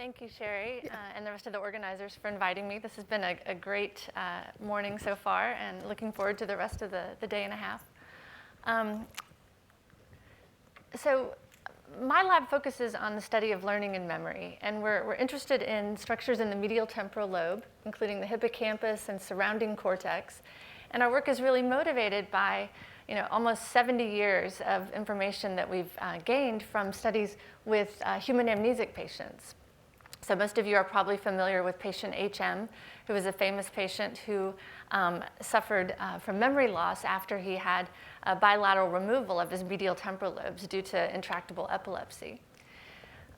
Thank you, Sherry, and the rest of the organizers for inviting me. This has been a great morning so far, and looking forward to the rest of the day and a half. So my lab focuses on the study of learning and memory, and we're interested in structures in the medial temporal lobe, including the hippocampus and surrounding cortex. And our work is really motivated by almost 70 years of information that we've gained from studies with human amnesic patients. So most of you are probably familiar with patient HM, who was a famous patient who suffered from memory loss after he had a bilateral removal of his medial temporal lobes due to intractable epilepsy.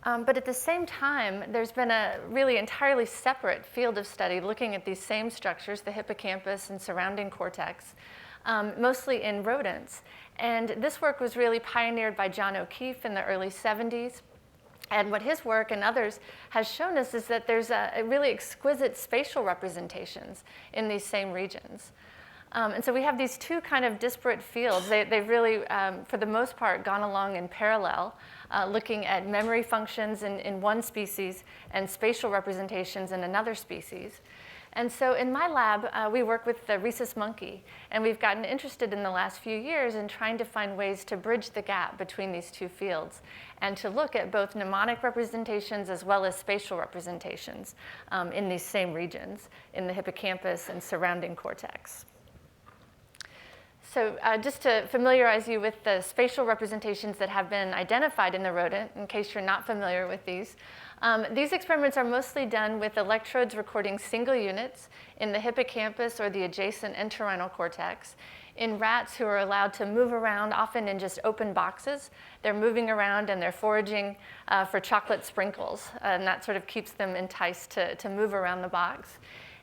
But at the same time, there's been a really entirely separate field of study looking at these same structures, the hippocampus and surrounding cortex, mostly in rodents. And this work was really pioneered by John O'Keefe in the early 70s. And what his work and others has shown us is that there's a really exquisite spatial representations in these same regions. And so we have these two kind of disparate fields. They've really, for the most part, gone along in parallel, looking at memory functions in one species and spatial representations in another species. And so in my lab, we work with the rhesus monkey, and we've gotten interested in the last few years in trying to find ways to bridge the gap between these two fields and to look at both mnemonic representations as well as spatial representations in these same regions, in the hippocampus and surrounding cortex. So just to familiarize you with the spatial representations that have been identified in the rodent, in case you're not familiar with these experiments are mostly done with electrodes recording single units in the hippocampus or the adjacent entorhinal cortex in rats who are allowed to move around, often in just open boxes. They're moving around and they're foraging for chocolate sprinkles, and that sort of keeps them enticed to move around the box.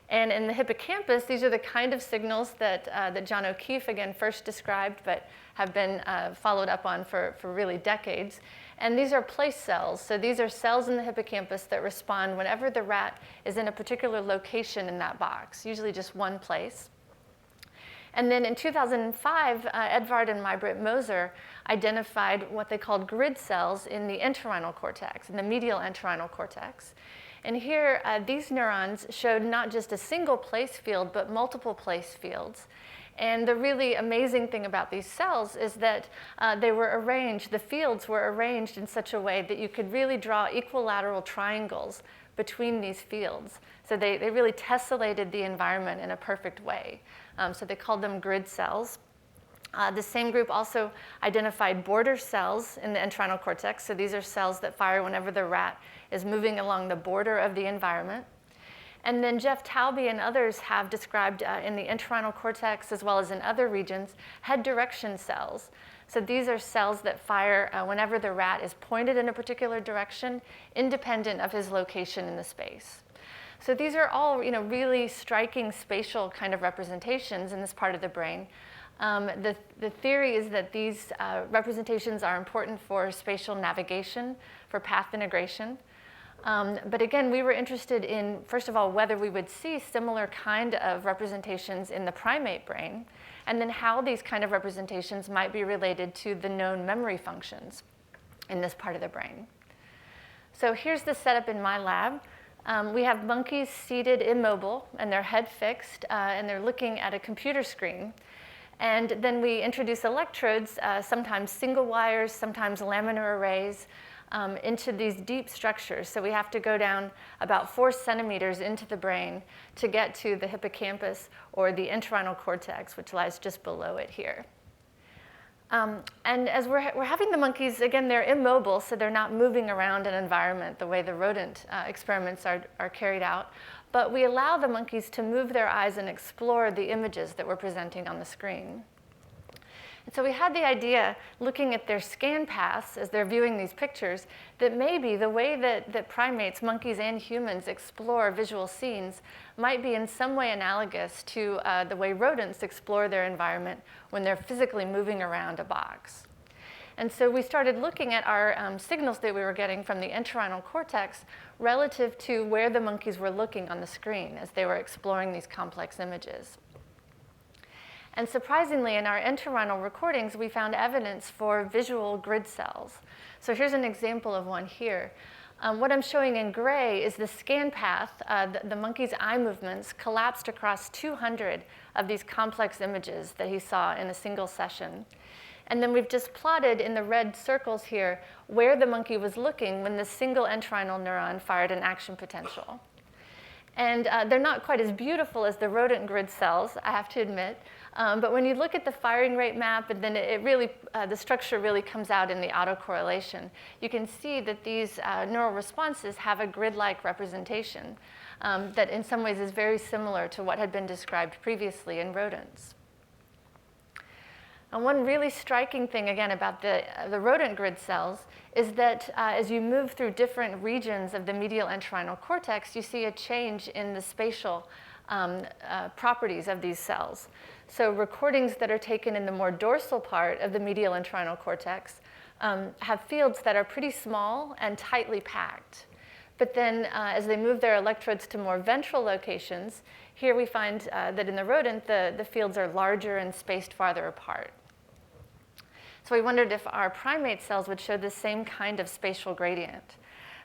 And in the hippocampus, these are the kind of signals that John O'Keefe, again, first described, but have been followed up on for really decades. And these are place cells. So these are cells in the hippocampus that respond whenever the rat is in a particular location in that box, usually just one place. And then in 2005, Edvard and Maybrit Moser identified what they called grid cells in the entorhinal cortex, in the medial entorhinal cortex. And here, these neurons showed not just a single place field, but multiple place fields. And the really amazing thing about these cells is that they were arranged, the fields were arranged in such a way that you could really draw equilateral triangles between these fields. So they really tessellated the environment in a perfect way. So they called them grid cells. The same group also identified border cells in the entorhinal cortex. So these are cells that fire whenever the rat is moving along the border of the environment. And then Jeff Taubey and others have described in the entorhinal cortex, as well as in other regions, head direction cells. So these are cells that fire whenever the rat is pointed in a particular direction, independent of his location in the space. So these are all really striking spatial kind of representations in this part of the brain. The theory is that these representations are important for spatial navigation, for path integration. But again, we were interested in, first of all, whether we would see similar kind of representations in the primate brain, and then how these kind of representations might be related to the known memory functions in this part of the brain. So here's the setup in my lab. We have monkeys seated immobile, and their head fixed, and they're looking at a computer screen. And then we introduce electrodes, sometimes single wires, sometimes laminar arrays, into these deep structures. So we have to go down about 4 centimeters into the brain to get to the hippocampus or the entorhinal cortex, which lies just below it here. And as we're having the monkeys, again, they're immobile, so they're not moving around an environment the way the rodent experiments are carried out. But we allow the monkeys to move their eyes and explore the images that we're presenting on the screen. And so we had the idea, looking at their scan paths as they're viewing these pictures, that maybe the way that primates, monkeys and humans, explore visual scenes might be in some way analogous to the way rodents explore their environment when they're physically moving around a box. And so we started looking at our signals that we were getting from the entorhinal cortex relative to where the monkeys were looking on the screen as they were exploring these complex images. And surprisingly, in our entorhinal recordings, we found evidence for visual grid cells. So here's an example of one here. What I'm showing in gray is the scan path. The monkey's eye movements collapsed across 200 of these complex images that he saw in a single session. And then we've just plotted in the red circles here where the monkey was looking when the single entrinal neuron fired an action potential. And they're not quite as beautiful as the rodent grid cells, I have to admit. But when you look at the firing rate map, and then the structure really comes out in the autocorrelation, you can see that these neural responses have a grid-like representation that in some ways is very similar to what had been described previously in rodents. And one really striking thing, again, about the rodent grid cells is that as you move through different regions of the medial entrinal cortex, you see a change in the spatial properties of these cells. So recordings that are taken in the more dorsal part of the medial entrinal cortex have fields that are pretty small and tightly packed. But then as they move their electrodes to more ventral locations, here we find that in the rodent, the fields are larger and spaced farther apart. So we wondered if our primate cells would show the same kind of spatial gradient.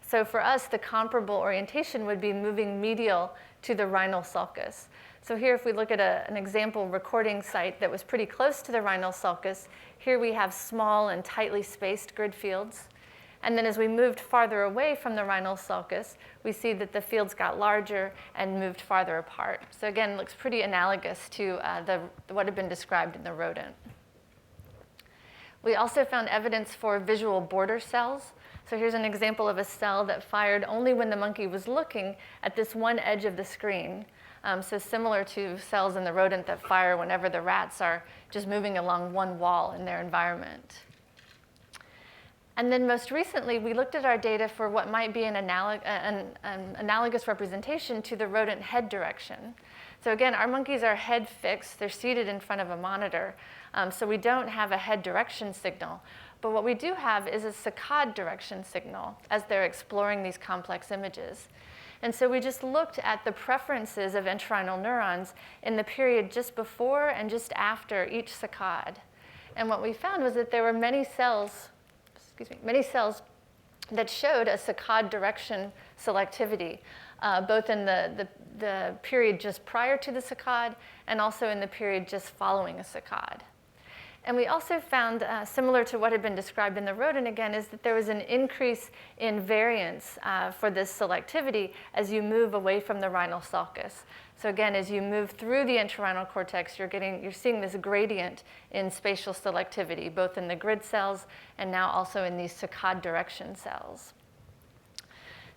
So for us, the comparable orientation would be moving medial to the rhinal sulcus. So here, if we look at an example recording site that was pretty close to the rhinal sulcus, here we have small and tightly spaced grid fields. And then as we moved farther away from the rhinal sulcus, we see that the fields got larger and moved farther apart. So again, it looks pretty analogous to what had been described in the rodent. We also found evidence for visual border cells. So here's an example of a cell that fired only when the monkey was looking at this one edge of the screen. So similar to cells in the rodent that fire whenever the rats are just moving along one wall in their environment. And then most recently, we looked at our data for what might be an analogous representation to the rodent head direction. So again, our monkeys are head fixed. They're seated in front of a monitor. So we don't have a head direction signal. But what we do have is a saccade direction signal as they're exploring these complex images. And so we just looked at the preferences of entrinal neurons in the period just before and just after each saccade. And what we found was that there were many cells that showed a saccade direction selectivity, both in the period just prior to the saccade and also in the period just following a saccade. And we also found, similar to what had been described in the rodent again, is that there was an increase in variance for this selectivity as you move away from the rhinal sulcus. So again, as you move through the entorhinal cortex, you're seeing this gradient in spatial selectivity, both in the grid cells and now also in these saccade direction cells.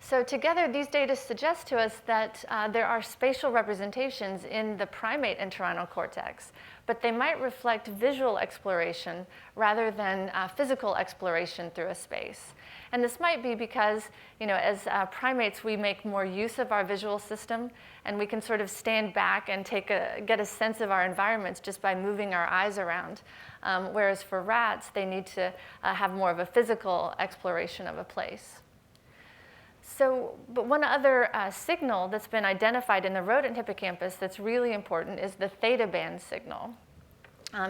So together, these data suggest to us that there are spatial representations in the primate entorhinal cortex, but they might reflect visual exploration rather than physical exploration through a space. And this might be because, as primates, we make more use of our visual system, and we can sort of stand back and get a sense of our environments just by moving our eyes around. Whereas for rats, they need to have more of a physical exploration of a place. But one other signal that's been identified in the rodent hippocampus that's really important is the theta band signal.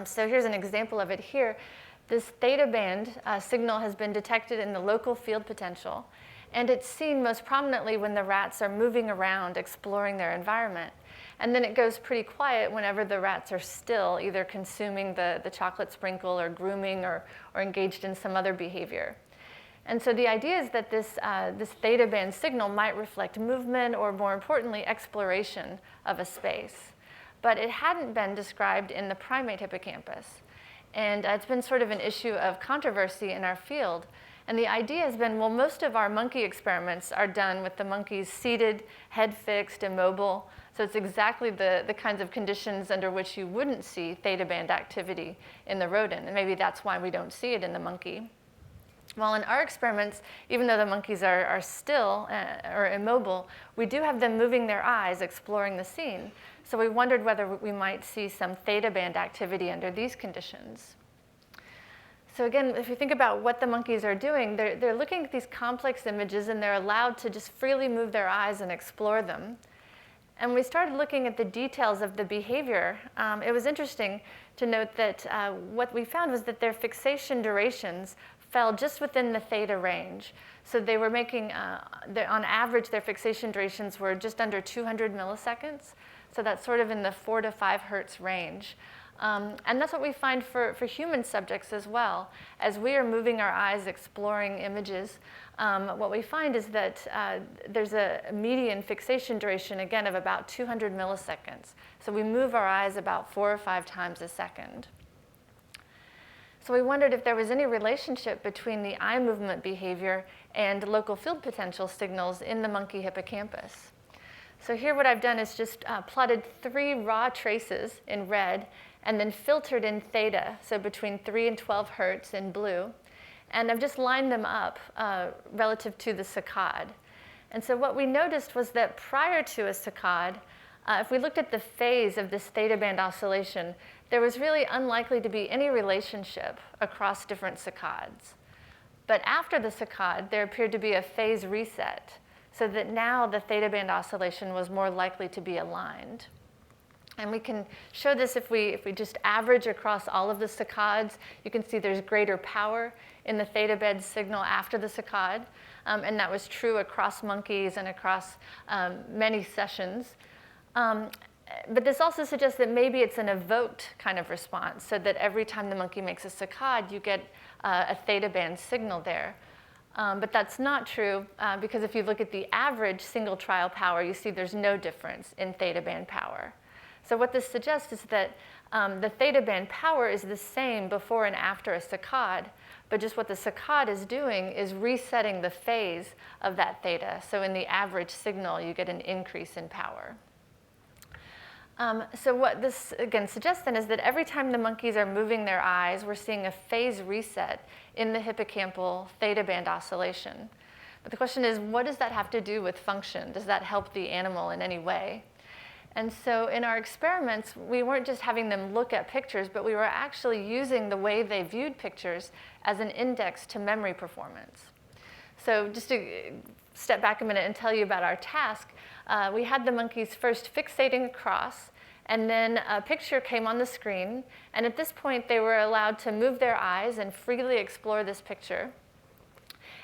So here's an example of it here. This theta band signal has been detected in the local field potential, and it's seen most prominently when the rats are moving around, exploring their environment. And then it goes pretty quiet whenever the rats are still, either consuming the chocolate sprinkle or grooming or engaged in some other behavior. And so the idea is that this theta band signal might reflect movement or, more importantly, exploration of a space. But it hadn't been described in the primate hippocampus. And it's been sort of an issue of controversy in our field. And the idea has been, well, most of our monkey experiments are done with the monkeys seated, head fixed, immobile. So it's exactly the kinds of conditions under which you wouldn't see theta band activity in the rodent. And maybe that's why we don't see it in the monkey. Well, in our experiments, even though the monkeys are still or immobile, we do have them moving their eyes, exploring the scene. So we wondered whether we might see some theta band activity under these conditions. So again, if you think about what the monkeys are doing, they're looking at these complex images, and they're allowed to just freely move their eyes and explore them. And we started looking at the details of the behavior. It was interesting to note that what we found was that their fixation durations fell just within the theta range. So they were making, on average, their fixation durations were just under 200 milliseconds. So that's sort of in the 4 to 5 hertz range. And that's what we find for human subjects as well. As we are moving our eyes exploring images, what we find is that there's a median fixation duration, again, of about 200 milliseconds. So we move our eyes about 4 or 5 times a second. So we wondered if there was any relationship between the eye movement behavior and local field potential signals in the monkey hippocampus. So here what I've done is just plotted 3 raw traces in red and then filtered in theta, so between 3 and 12 hertz in blue. And I've just lined them up relative to the saccade. And so what we noticed was that prior to a saccade, if we looked at the phase of this theta band oscillation, there was really unlikely to be any relationship across different saccades. But after the saccade, there appeared to be a phase reset, so that now the theta band oscillation was more likely to be aligned. And we can show this if we just average across all of the saccades. You can see there's greater power in the theta band signal after the saccade. And that was true across monkeys and across many sessions. But this also suggests that maybe it's an evoked kind of response, so that every time the monkey makes a saccade, you get a theta band signal there. But that's not true, because if you look at the average single trial power, you see there's no difference in theta band power. So what this suggests is that the theta band power is the same before and after a saccade, but just what the saccade is doing is resetting the phase of that theta. So in the average signal, you get an increase in power. So what this, again, suggests then is that every time the monkeys are moving their eyes, we're seeing a phase reset in the hippocampal theta band oscillation. But the question is, what does that have to do with function? Does that help the animal in any way? And so in our experiments, we weren't just having them look at pictures, but we were actually using the way they viewed pictures as an index to memory performance. So just to step back a minute and tell you about our task, we had the monkeys first fixating across, and then a picture came on the screen. And at this point, they were allowed to move their eyes and freely explore this picture.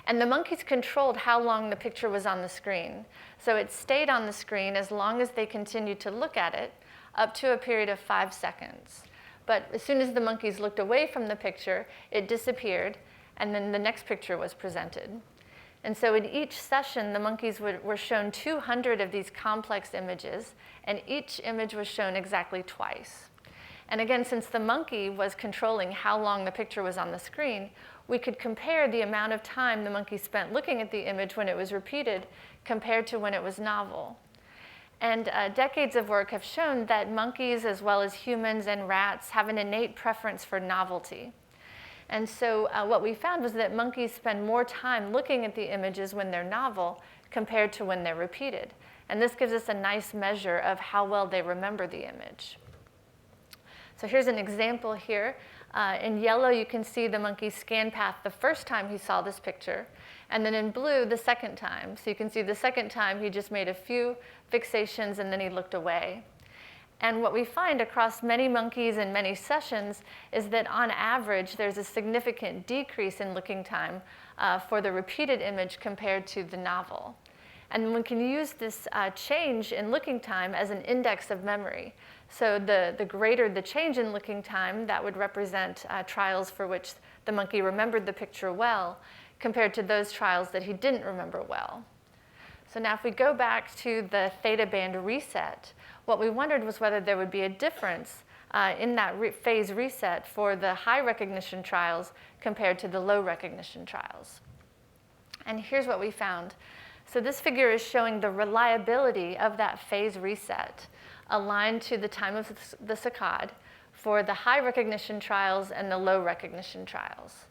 And the monkeys controlled how long the picture was on the screen. So it stayed on the screen as long as they continued to look at it, up to a period of 5 seconds. But as soon as the monkeys looked away from the picture, it disappeared, and then the next picture was presented. And so in each session, the monkeys were shown 200 of these complex images, and each image was shown exactly twice. And again, since the monkey was controlling how long the picture was on the screen, we could compare the amount of time the monkey spent looking at the image when it was repeated compared to when it was novel. And decades of work have shown that monkeys, as well as humans and rats, have an innate preference for novelty. And so what we found was that monkeys spend more time looking at the images when they're novel compared to when they're repeated. And this gives us a nice measure of how well they remember the image. So here's an example here. In yellow, you can see the monkey's scan path the first time he saw this picture, and then in blue, the second time. So you can see the second time he just made a few fixations and then he looked away. And what we find across many monkeys and many sessions is that on average, there's a significant decrease in looking time for the repeated image compared to the novel. And we can use this change in looking time as an index of memory. So the greater the change in looking time, that would represent trials for which the monkey remembered the picture well, compared to those trials that he didn't remember well. So now if we go back to the theta band reset, what we wondered was whether there would be a difference in that phase reset for the high recognition trials compared to the low recognition trials. And here's what we found. So this figure is showing the reliability of that phase reset aligned to the time of the saccade for the high recognition trials and the low recognition trials.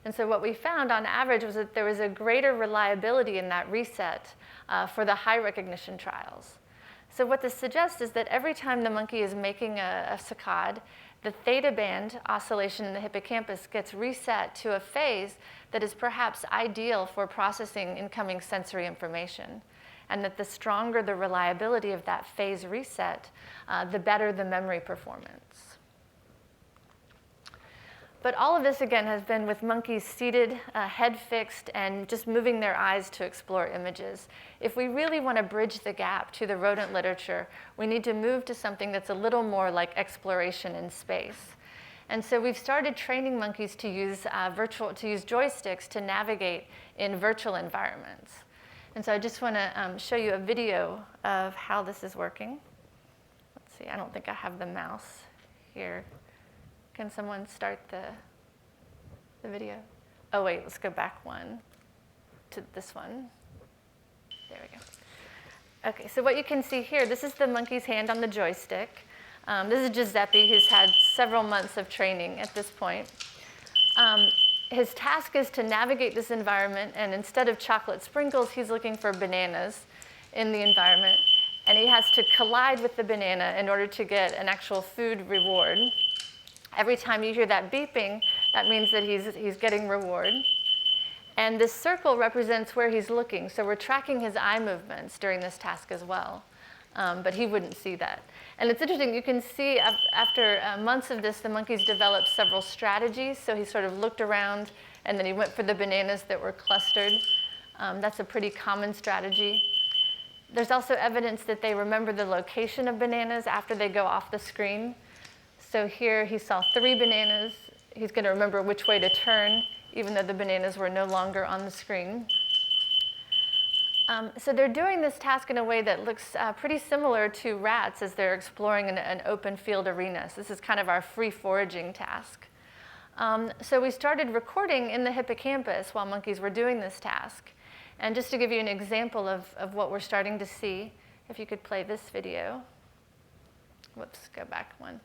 And so what we found on average was that there was a greater reliability in that reset for the high recognition trials. So what this suggests is that every time the monkey is making a saccade, the theta band oscillation in the hippocampus gets reset to a phase that is perhaps ideal for processing incoming sensory information. And that the stronger the reliability of that phase reset, the better the memory performance. But all of this, again, has been with monkeys seated, head fixed, and just moving their eyes to explore images. If we really want to bridge the gap to the rodent literature, we need to move to something that's a little more like exploration in space. And so we've started training monkeys to use joysticks to navigate in virtual environments. And so I just want to show you a video of how this is working. Let's see, I don't think I have the mouse here. Can someone start the video? Oh, wait, let's go back one to this one. There we go. OK, so what you can see here, this is the monkey's hand on the joystick. This is Giuseppe, who's had several months of training at this point. His task is to navigate this environment, and instead of chocolate sprinkles, he's looking for bananas in the environment. And he has to collide with the banana in order to get an actual food reward. Every time you hear that beeping, that means that he's getting reward. And this circle represents where he's looking. So we're tracking his eye movements during this task as well. But he wouldn't see that. And it's interesting, you can see after months of this, the monkeys developed several strategies. So he sort of looked around, and then he went for the bananas that were clustered. That's a pretty common strategy. There's also evidence that they remember the location of bananas after they go off the screen. So here he saw 3 bananas. He's going to remember which way to turn, even though the bananas were no longer on the screen. So they're doing this task in a way that looks pretty similar to rats as they're exploring an open field arena. So this is kind of our free foraging task. So we started recording in the hippocampus while monkeys were doing this task. And just to give you an example of what we're starting to see, if you could play this video. Whoops, go back one.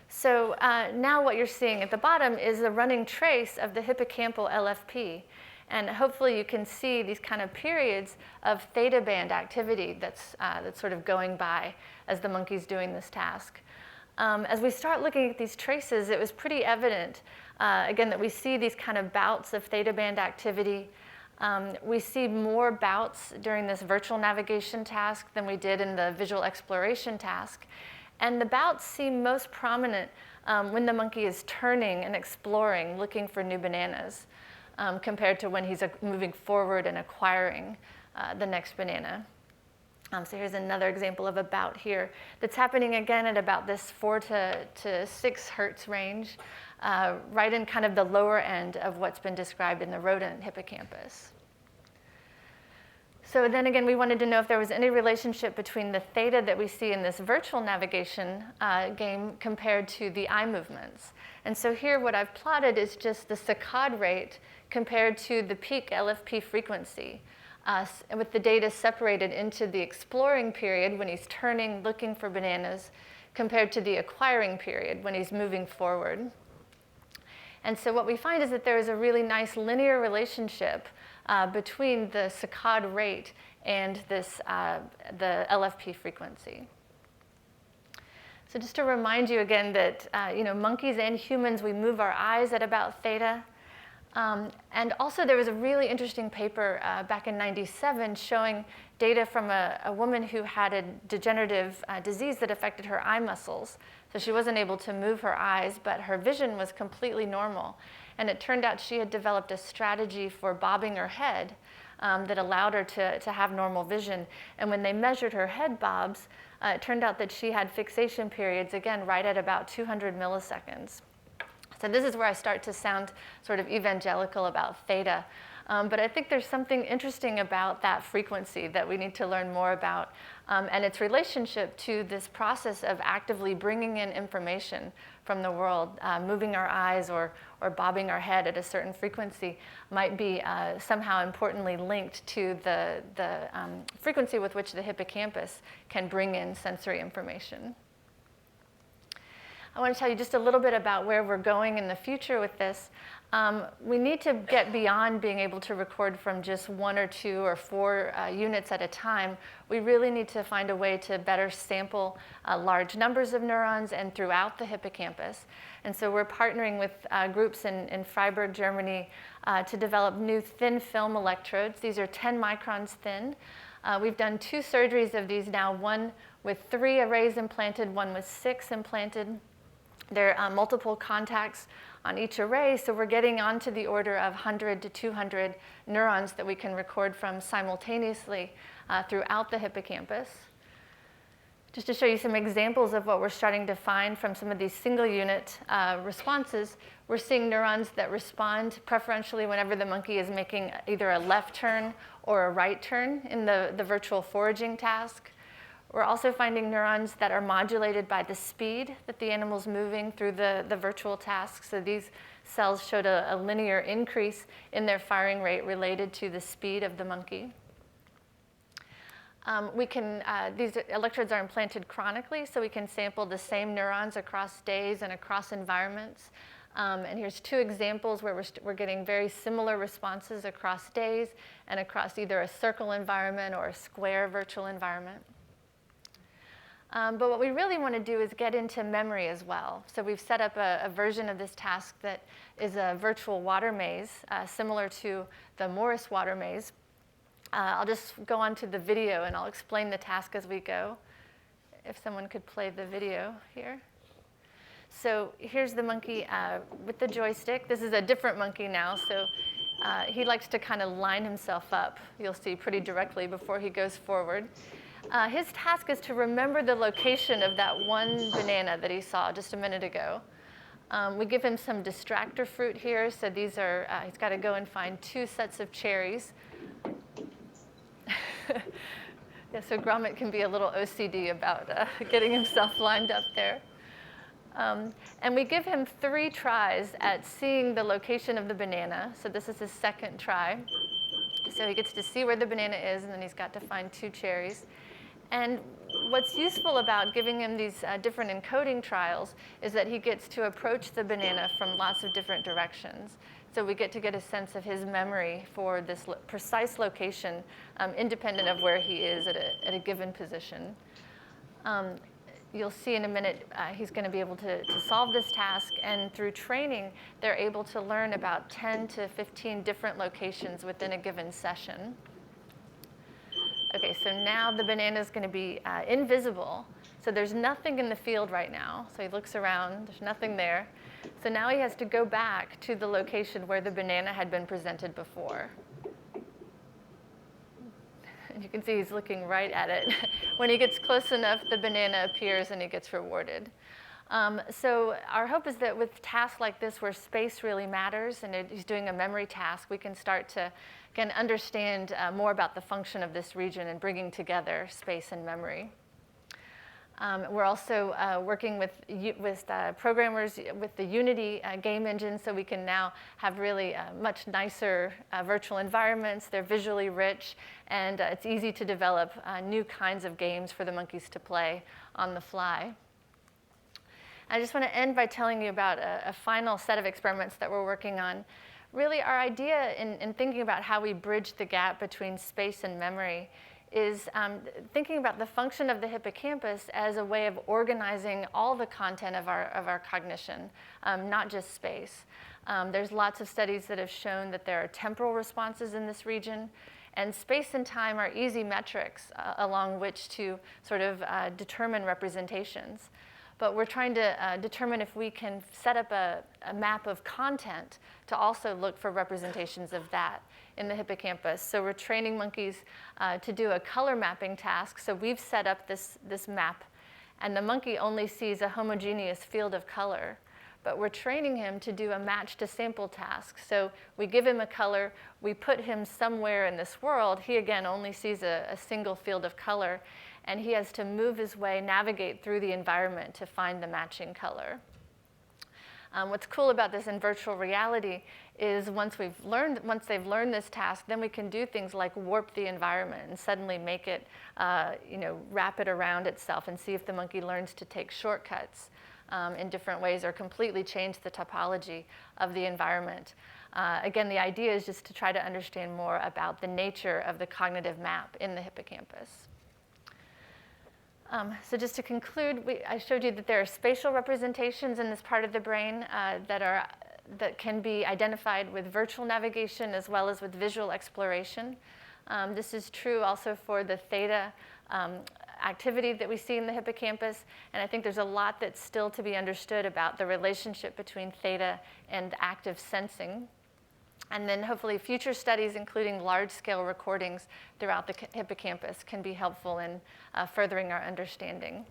So now what you're seeing at the bottom is a running trace of the hippocampal LFP. And hopefully you can see these kind of periods of theta band activity that's sort of going by as the monkey's doing this task. As we start looking at these traces, it was pretty evident, again, that we see these kind of bouts of theta band activity. We see more bouts during this virtual navigation task than we did in the visual exploration task. And the bouts seem most prominent when the monkey is turning and exploring, looking for new bananas, compared to when he's moving forward and acquiring the next banana. So here's another example of a bout here that's happening again at about this 4 to 6 hertz range, right in kind of the lower end of what's been described in the rodent hippocampus. So then again, we wanted to know if there was any relationship between the theta that we see in this virtual navigation game compared to the eye movements. And so here what I've plotted is just the saccade rate compared to the peak LFP frequency, with the data separated into the exploring period when he's turning, looking for bananas, compared to the acquiring period when he's moving forward. And so what we find is that there is a really nice linear relationship between the saccade rate and the LFP frequency. So just to remind you again that monkeys and humans, we move our eyes at about theta. And also there was a really interesting paper back in '97 showing data from a woman who had a degenerative disease that affected her eye muscles. So she wasn't able to move her eyes, but her vision was completely normal. And it turned out she had developed a strategy for bobbing her head that allowed her to have normal vision. And when they measured her head bobs, it turned out that she had fixation periods, again, right at about 200 milliseconds. So this is where I start to sound sort of evangelical about theta. But I think there's something interesting about that frequency that we need to learn more about, and its relationship to this process of actively bringing in information from the world. Moving our eyes or bobbing our head at a certain frequency might be somehow importantly linked to the frequency with which the hippocampus can bring in sensory information. I want to tell you just a little bit about where we're going in the future with this. We need to get beyond being able to record from just 1 or 2 or 4 units at a time. We really need to find a way to better sample large numbers of neurons and throughout the hippocampus. And so we're partnering with groups in Freiburg, Germany, to develop new thin film electrodes. These are 10 microns thin. We've done 2 surgeries of these now, one with 3 arrays implanted, one with 6 implanted. There are multiple contacts on each array, so we're getting onto the order of 100 to 200 neurons that we can record from simultaneously throughout the hippocampus. Just to show you some examples of what we're starting to find from some of these single unit responses, we're seeing neurons that respond preferentially whenever the monkey is making either a left turn or a right turn in the virtual foraging task. We're also finding neurons that are modulated by the speed that the animal's moving through the virtual task. So these cells showed a linear increase in their firing rate related to the speed of the monkey. These electrodes are implanted chronically, so we can sample the same neurons across days and across environments. And here's two examples where we're getting very similar responses across days and across either a circle environment or a square virtual environment. But what we really want to do is get into memory as well. So we've set up a version of this task that is a virtual water maze, similar to the Morris water maze. I'll just go on to the video and I'll explain the task as we go. If someone could play the video here. So here's the monkey with the joystick. This is a different monkey now, so he likes to kind of line himself up, you'll see pretty directly before he goes forward. His task is to remember the location of that one banana that he saw just a minute ago. We give him some distractor fruit here, so these are, he's got to go and find 2 sets of cherries. Yeah, so Gromit can be a little OCD about getting himself lined up there. And we give him 3 tries at seeing the location of the banana. So this is his second try. So he gets to see where the banana is, and then he's got to find 2 cherries. And what's useful about giving him these different encoding trials is that he gets to approach the banana from lots of different directions. So we get a sense of his memory for this precise location, independent of where he is at a given position. You'll see in a minute he's going to be able to solve this task, and through training, they're able to learn about 10 to 15 different locations within a given session. Okay, so now the banana is going to be invisible. So there's nothing in the field right now. So he looks around, there's nothing there. So now he has to go back to the location where the banana had been presented before. And you can see he's looking right at it. When he gets close enough, the banana appears and he gets rewarded. So our hope is that with tasks like this where space really matters and he's doing a memory task, we can start to again understand more about the function of this region and bringing together space and memory. We're also working with programmers with the Unity game engine, so we can now have really much nicer virtual environments. They're visually rich, and it's easy to develop new kinds of games for the monkeys to play on the fly. I just want to end by telling you about a final set of experiments that we're working on. Really, our idea in thinking about how we bridge the gap between space and memory is thinking about the function of the hippocampus as a way of organizing all the content of our cognition, not just space. There's lots of studies that have shown that there are temporal responses in this region, and space and time are easy metrics along which to sort of determine representations. But we're trying to determine if we can set up a map of content to also look for representations of that in the hippocampus. So we're training monkeys to do a color mapping task. So we've set up this map, and the monkey only sees a homogeneous field of color. But we're training him to do a match to sample task. So we give him a color, we put him somewhere in this world. He, again, only sees a single field of color, and he has to move his way, navigate through the environment to find the matching color. What's cool about this in virtual reality is once they've learned this task, then we can do things like warp the environment and suddenly make it, wrap it around itself and see if the monkey learns to take shortcuts in different ways or completely change the topology of the environment. Again, the idea is just to try to understand more about the nature of the cognitive map in the hippocampus. So just to conclude, I showed you that there are spatial representations in this part of the brain that can be identified with virtual navigation as well as with visual exploration. This is true also for the Theta activity that we see in the hippocampus. And I think there's a lot that's still to be understood about the relationship between theta and active sensing. And then hopefully future studies, including large-scale recordings throughout the hippocampus, can be helpful in furthering our understanding.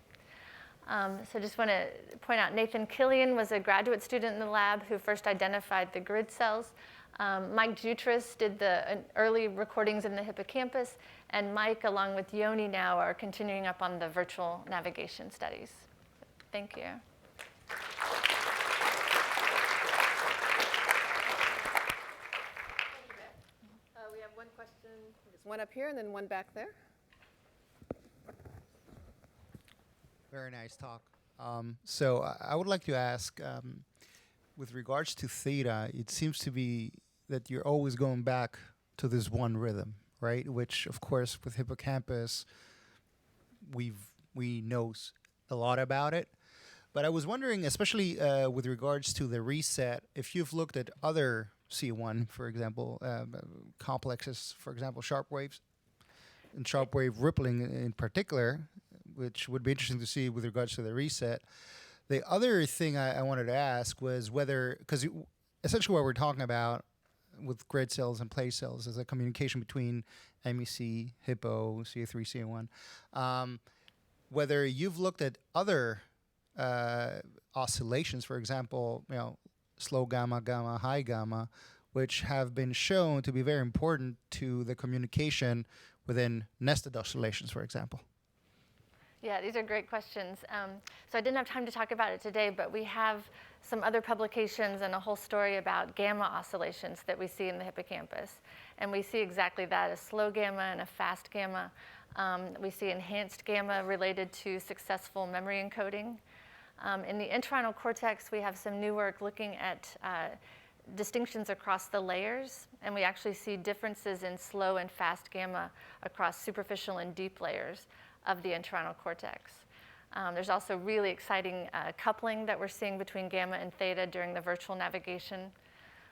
So just want to point out, Nathan Killian was a graduate student in the lab who first identified the grid cells. Mike Jutras did the early recordings in the hippocampus, and Mike, along with Yoni now, are continuing up on the virtual navigation studies. Thank you. We have one question. There's one up here and then one back there. Very nice talk. So I would like to ask, with regards to theta, it seems to be that you're always going back to this one rhythm, right? Which, of course, with hippocampus, we know a lot about it. But I was wondering, especially with regards to the reset, if you've looked at other C1, for example, complexes, for example, sharp waves, and sharp wave rippling in particular, which would be interesting to see with regards to the reset. The other thing I wanted to ask was whether, because essentially what we're talking about with grid cells and place cells is a communication between MEC, Hippo, CA3, CA1, whether you've looked at other oscillations, for example, slow gamma, gamma, high gamma, which have been shown to be very important to the communication within nested oscillations, for example. Yeah, these are great questions. So I didn't have time to talk about it today, but we have some other publications and a whole story about gamma oscillations that we see in the hippocampus. And we see exactly that, a slow gamma and a fast gamma. We see enhanced gamma related to successful memory encoding. In the entorhinal cortex, we have some new work looking at distinctions across the layers, and we actually see differences in slow and fast gamma across superficial and deep layers of the entorhinal cortex. There's also really exciting coupling that we're seeing between gamma and theta during the virtual navigation,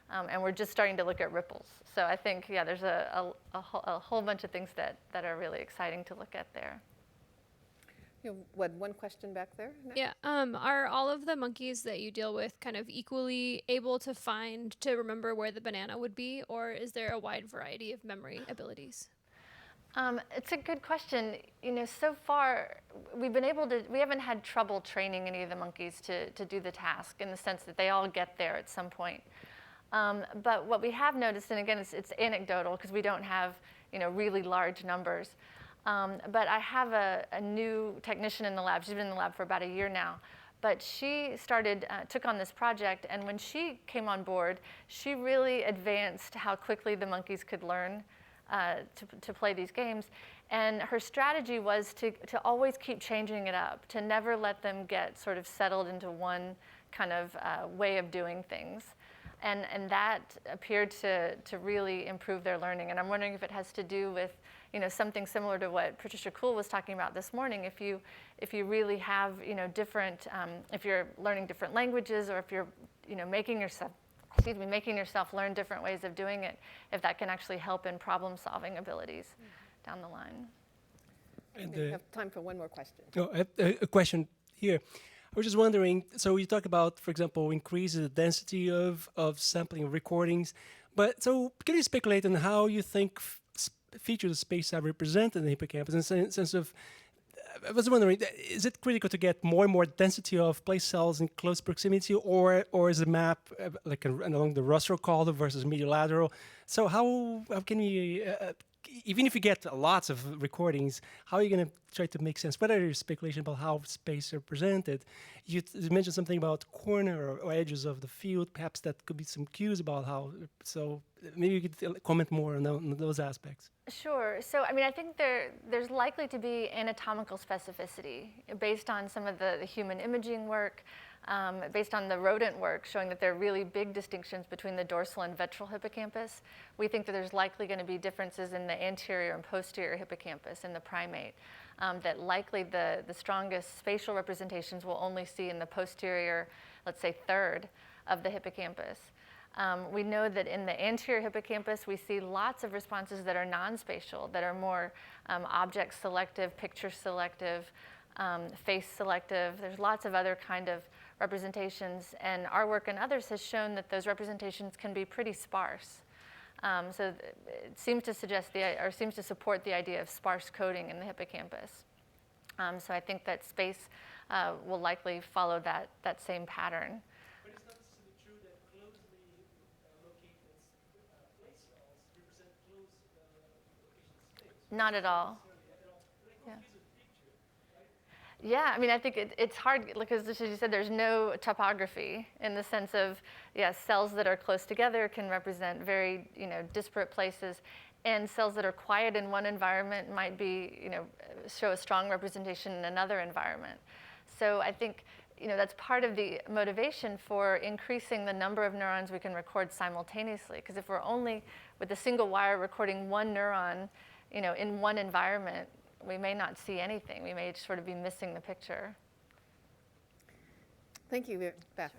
and we're just starting to look at ripples. So I think, yeah, there's a whole bunch of things that are really exciting to look at there. One question back there? Next. Yeah. Are all of the monkeys that you deal with kind of equally able to remember where the banana would be, or is there a wide variety of memory abilities? It's a good question. So far, we haven't had trouble training any of the monkeys to do the task in the sense that they all get there at some point. But what we have noticed, and again, it's anecdotal because we don't have, really large numbers. But I have a new technician in the lab. She's been in the lab for about a year now. But she took on this project, and when she came on board, she really advanced how quickly the monkeys could learn to play these games. And her strategy was to always keep changing it up, to never let them get sort of settled into one kind of way of doing things. And that appeared to really improve their learning. And I'm wondering if it has to do with something similar to what Patricia Kuhl was talking about this morning. If you really have different, if you're learning different languages, or if you're making yourself learn different ways of doing it, if that can actually help in problem-solving abilities down the line. And we have time for one more question. A question here. I was just wondering, so you talk about, for example, increase the density of sampling of recordings, but so can you speculate on how you think features of space are represented in the hippocampus in the sense of, I was wondering, is it critical to get more and more density of place cells in close proximity, or is the map along the rostral column versus medial lateral? So how can we, even if you get lots of recordings, how are you going to try to make sense? What are your speculation about how space are presented? You mentioned something about corner or edges of the field. Perhaps that could be some cues about how. So maybe you could comment more on those aspects. Sure. So, I think there's likely to be anatomical specificity based on some of the human imaging work, based on the rodent work showing that there are really big distinctions between the dorsal and ventral hippocampus. We think that there's likely going to be differences in the anterior and posterior hippocampus in the primate, that likely the strongest spatial representations we'll only see in the posterior, let's say, third of the hippocampus. We know that in the anterior hippocampus, we see lots of responses that are non-spatial, that are more object selective, picture selective, face selective. There's lots of other kind of representations, and our work and others has shown that those representations can be pretty sparse. So it seems to suggest seems to support the idea of sparse coding in the hippocampus. So I think that space will likely follow that same pattern. But it's not necessarily true that closely located place cells represent close location space. Not at all. Yeah. Yeah, I mean, I think it's hard because, as you said, there's no topography in the sense of, cells that are close together can represent very, disparate places, and cells that are quiet in one environment might be, show a strong representation in another environment. So I think, that's part of the motivation for increasing the number of neurons we can record simultaneously. Because if we're only with a single wire recording one neuron, in one environment, we may not see anything. We may sort of be missing the picture. Thank you, Beth.